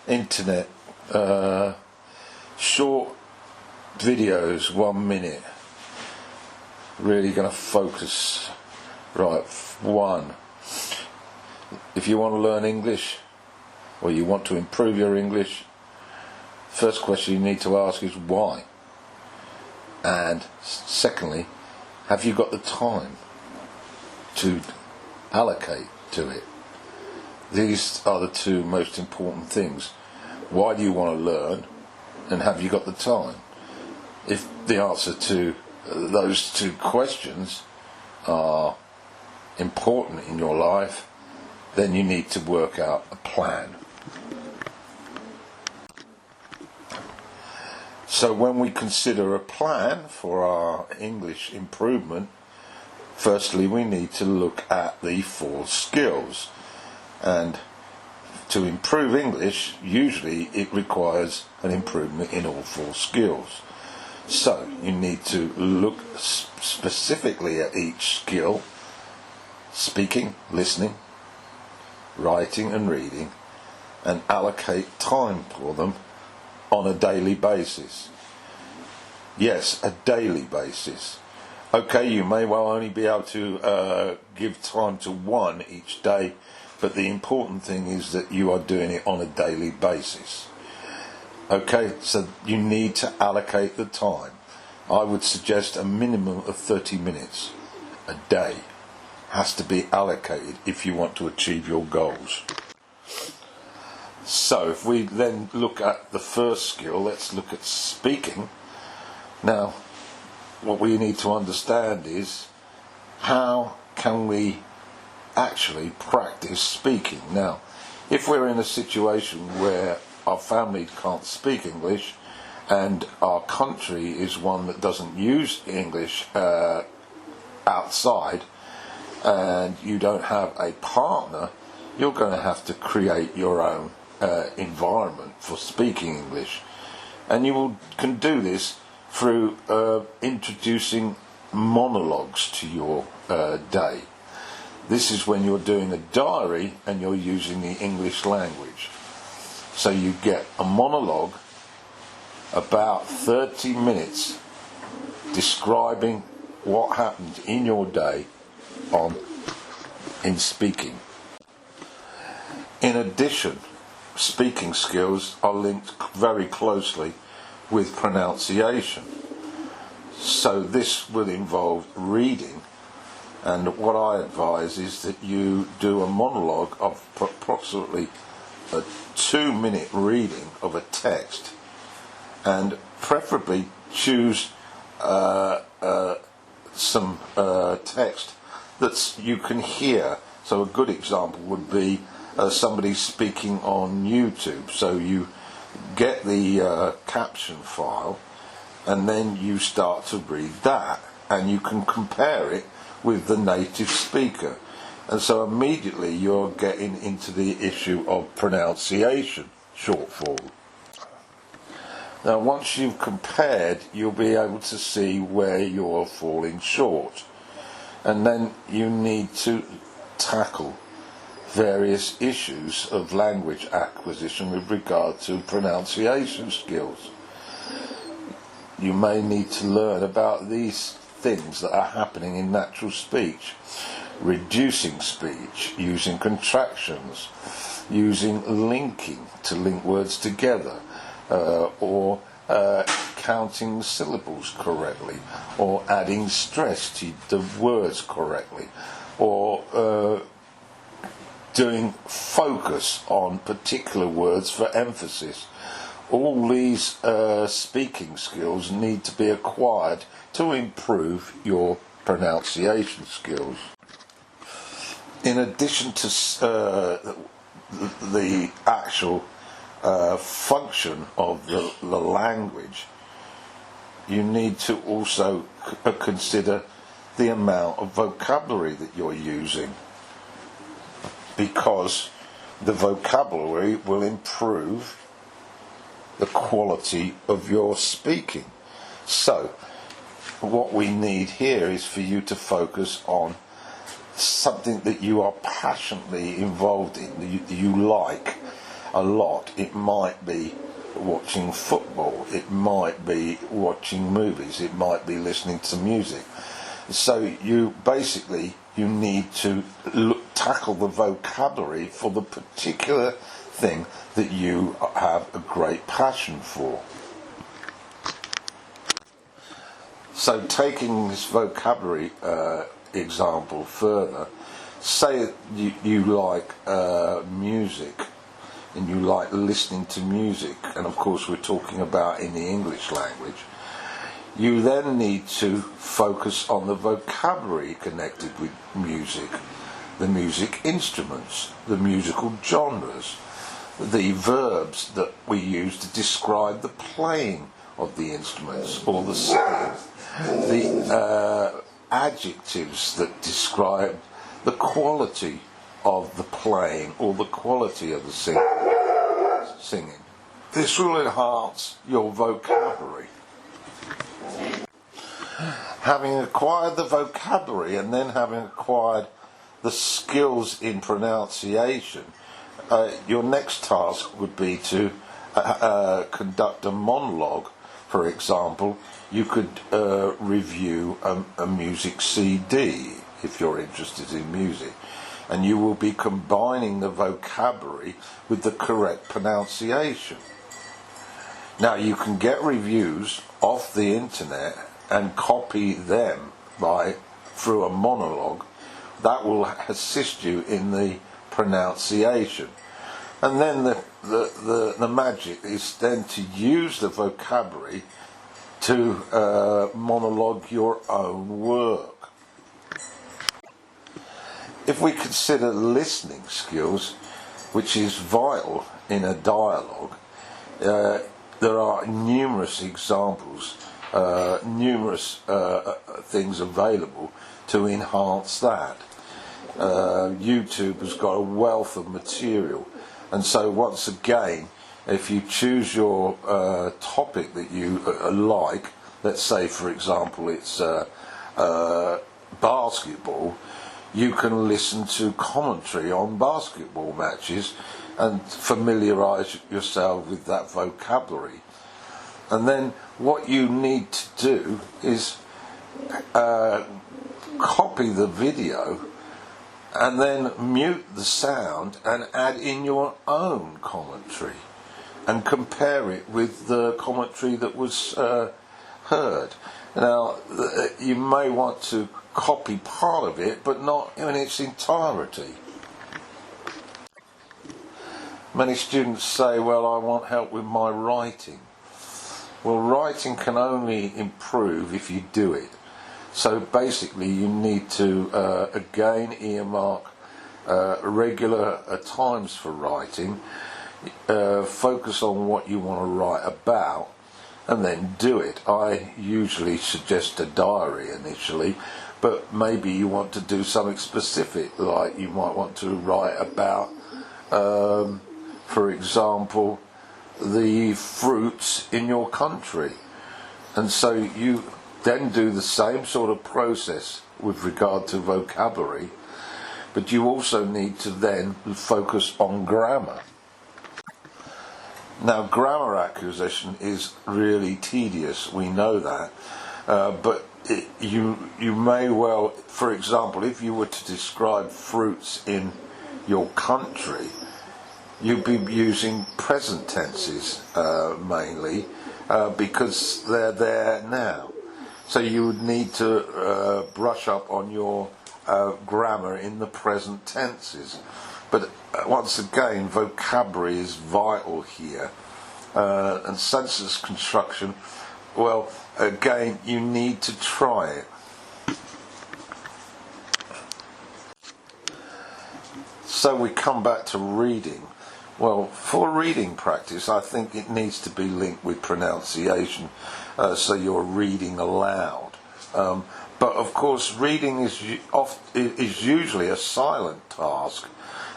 internet, short videos, 1 minute. Really going to focus. Right, one. If you want to learn English, or you want to improve your English, first question you need to ask is why? And secondly, have you got the time to allocate to it? These are the two most important things. Why do you want to learn, and have you got the time? If the answer to those two questions are important in your life, then you need to work out a plan. So when we consider a plan for our English improvement, firstly we need to look at the 4 skills. And to improve English, usually it requires an improvement in all 4 skills. So you need to look specifically at each skill: speaking, listening, writing and reading, and allocate time for them on a daily basis. Yes, a daily basis. Okay, you may well only be able to give time to one each day, but the important thing is that you are doing it on a daily basis. Okay, so you need to allocate the time. I would suggest a minimum of 30 minutes a day has to be allocated if you want to achieve your goals. So if we then look at the first skill, let's look at speaking. Now, what we need to understand is, how can we actually practice speaking? Now, if we're in a situation where our family can't speak English and our country is one that doesn't use English outside, and you don't have a partner, you're going to have to create your own environment for speaking English. And you can do this through introducing monologues to your day. This is when you're doing a diary and you're using the English language. So you get a monologue, about 30 minutes, describing what happened in your day in speaking. In addition, speaking skills are linked very closely with pronunciation. So this will involve reading, and what I advise is that you do a monologue of approximately a 2-minute reading of a text, and preferably choose some text that you can hear. So a good example would be somebody speaking on YouTube. So you get the caption file and then you start to read that, and you can compare it with the native speaker, and so immediately you're getting into the issue of pronunciation shortfall. Now once you've compared, you'll be able to see where you're falling short, and then you need to tackle various issues of language acquisition with regard to pronunciation skills. You may need to learn about these things that are happening in natural speech: reducing speech, using contractions, using linking to link words together, or counting the syllables correctly, or adding stress to the words correctly, or doing focus on particular words for emphasis. All these speaking skills need to be acquired to improve your pronunciation skills. In addition to the actual function of the language, you need to also consider the amount of vocabulary that you're using, because the vocabulary will improve the quality of your speaking. So what we need here is for you to focus on something that you are passionately involved in, that you like, a lot. It might be watching football, it might be watching movies, it might be listening to music. So you need to tackle the vocabulary for the particular thing that you have a great passion for. So taking this vocabulary example further, say you like music and you like listening to music, and of course we're talking about in the English language. You then need to focus on the vocabulary connected with music, the music instruments, the musical genres, the verbs that we use to describe the playing of the instruments or the singing, the adjectives that describe the quality of the playing or the quality of the singing. This will enhance your vocabulary. Having acquired the vocabulary and then having acquired the skills in pronunciation, your next task would be to conduct a monologue. For example, you could review a music CD if you're interested in music, and you will be combining the vocabulary with the correct pronunciation. Now, you can get reviews off the internet and copy them through a monologue. That will assist you in the pronunciation. And then the magic is then to use the vocabulary to monologue your own work. If we consider listening skills, which is vital in a dialogue, there are numerous examples, numerous things available to enhance that. YouTube has got a wealth of material, and so once again, if you choose your topic that you like, let's say for example it's basketball, you can listen to commentary on basketball matches and familiarise yourself with that vocabulary. And then what you need to do is copy the video and then mute the sound and add in your own commentary and compare it with the commentary that was heard. Now, you may want to copy part of it, but not in its entirety. Many students say, well, I want help with my writing. Well, writing can only improve if you do it. So basically you need to again earmark regular times for writing, focus on what you want to write about, and then do it. I usually suggest a diary initially, but maybe you want to do something specific, like you might want to write about, for example, the fruits in your country. And so you then do the same sort of process with regard to vocabulary, but you also need to then focus on grammar. Now, grammar acquisition is really tedious, we know that, but you may well, for example, if you were to describe fruits in your country, you'd be using present tenses mainly, because they're there now. So you would need to brush up on your grammar in the present tenses. But once again, vocabulary is vital here. And sentence construction, well, again, you need to try it. So we come back to reading. Well, for reading practice, I think it needs to be linked with pronunciation, so you're reading aloud. But of course, reading is usually a silent task,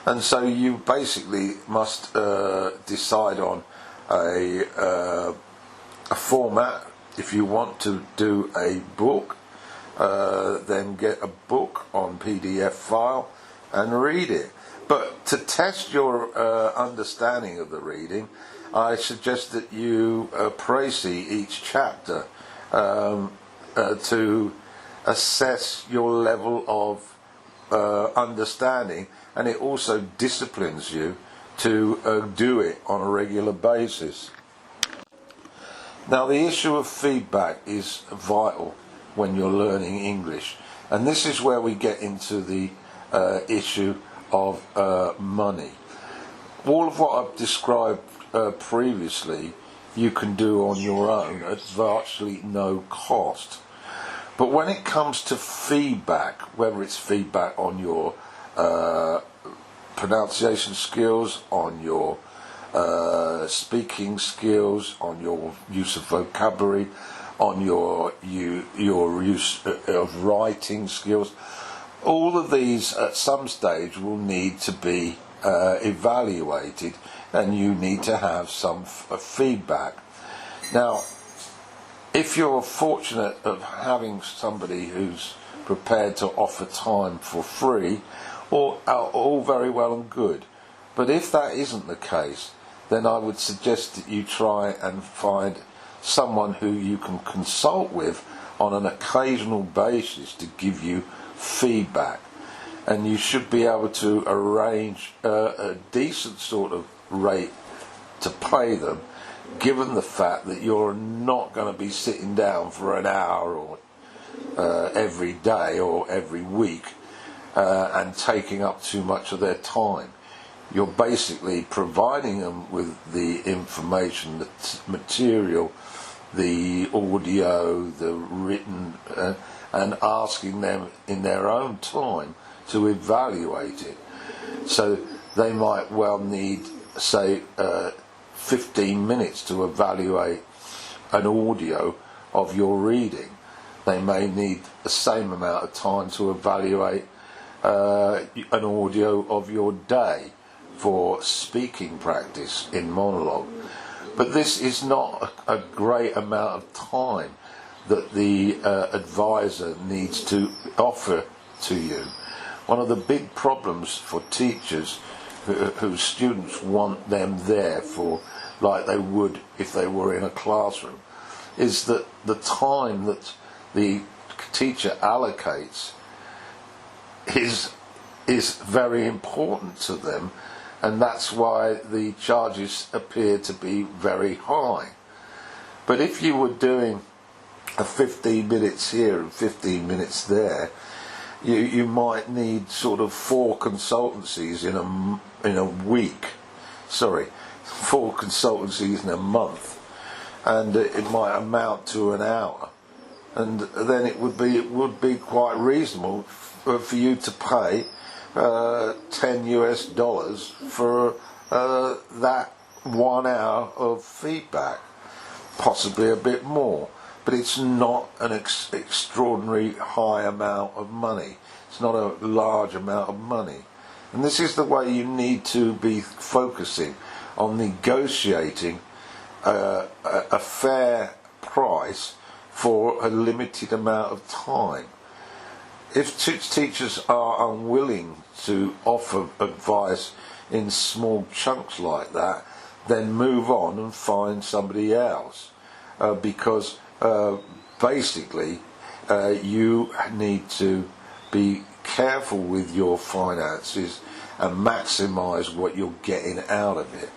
and so you basically must decide on a format. If you want to do a book, then get a book on PDF file and read it. But to test your understanding of the reading, I suggest that you précis each chapter to assess your level of understanding, and it also disciplines you to do it on a regular basis. Now, the issue of feedback is vital when you're learning English, and this is where we get into the issue of money. All of what I've described previously you can do on your own at virtually no cost. But when it comes to feedback, whether it's feedback on your pronunciation skills, on your speaking skills, on your use of vocabulary, on your use of writing skills, all of these at some stage will need to be evaluated, and you need to have some feedback. Now, if you're fortunate of having somebody who's prepared to offer time for free, all very well and good. But if that isn't the case, then I would suggest that you try and find someone who you can consult with on an occasional basis to give you feedback. And you should be able to arrange a decent sort of rate to pay them, given the fact that you're not going to be sitting down for an hour or every day or every week and taking up too much of their time. You're basically providing them with the information, the material, the audio, the written, and asking them in their own time to evaluate it. So they might well need, say, 15 minutes to evaluate an audio of your reading. They may need the same amount of time to evaluate an audio of your day for speaking practice in monologue. But this is not a great amount of time that the advisor needs to offer to you. One of the big problems for teachers whose students want them there for, like they would if they were in a classroom, is that the time that the teacher allocates is very important to them, and that's why the charges appear to be very high. But if you were doing a 15 minutes here and 15 minutes there, you might need sort of 4 consultancies in a week. Sorry, 4 consultancies in a month, and it might amount to an hour. And then it would be quite reasonable for you to pay $10 for that 1 hour of feedback, possibly a bit more. But it's not an extraordinary high amount of money. It's not a large amount of money. And this is the way you need to be focusing on negotiating a fair price for a limited amount of time. If teachers are unwilling to offer advice in small chunks like that, then move on and find somebody else, because basically you need to be careful with your finances and maximise what you're getting out of it.